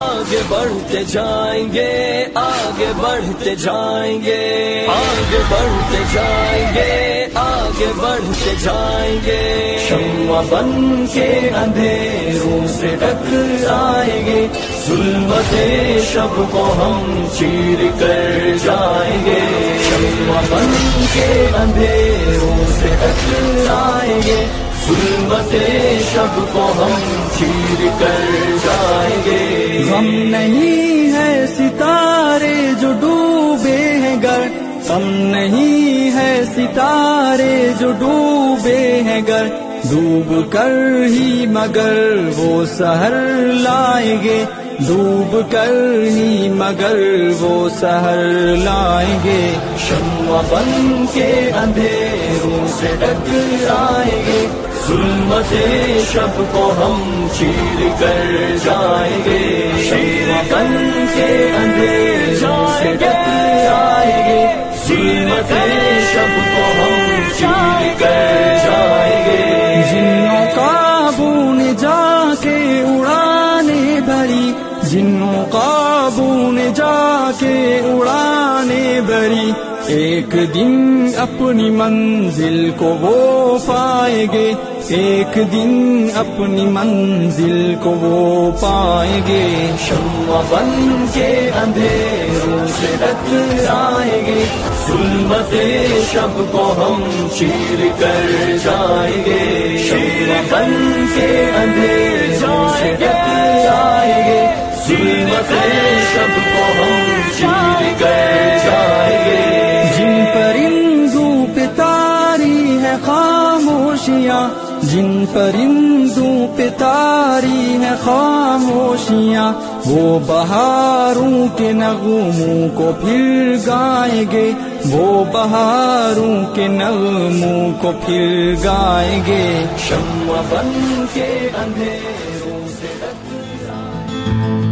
آگے بڑھتے جائیں گے، آگے بڑھتے جائیں گے، آگے بڑھتے جائیں گے، آگے بڑھتے جائیں گے، شمع بن کے اندھیروں سے ٹکرائیں گے، ظلمت شب کو ہم چیر کر جائیں گے، شمع بن کے اندھیروں سے ٹکرائیں گے، ظلمت شب کو ہم چیر کر جائیں گے، غم نہیں ہے ستارے جو ڈوبے ہیں گر، غم نہیں ہے ستارے جو ڈوبے ہیں گر، ڈوب کر ہی مگر وہ سحر لائیں گے، ڈوب کر ہی مگر وہ سحر لائیں گے، شمع بن کے اندھیروں سے ٹکرائیں گے، ظلمت شب کو ہم چیر کر جائیں گے، شمع بن کے اندھیروں سے ٹکرائیں گے، ظلمت شب کو ہم چیر کر جائیں گے، جنوں قابو نے جا کے اڑانے بھری، جنوں قابو نے جا کے اڑانے بھری، ایک دن اپنی منزل کو وہ پائیں گے، ایک دن اپنی منزل کو وہ پائیں گے، شمع بن کے اندھیروں سے ٹکرائیں گے، ظلمت شب کو ہم چیر کر جائیں گے، شمع بن کے اندھیروں سے ٹکرائیں گے، ظلمت شب کو ہم چیر کر جائیں گے، جن پرندوں پہ طاری ہے خاموشیاں، جن پرندوں پہ طاری ہے خاموشیاں، وہ بہاروں کے نغموں کو پھر گائیں گے، وہ بہاروں کے نغموں کو پھر گائیں گے، شمع بن کے اندھیروں سے ٹکرائیں گے۔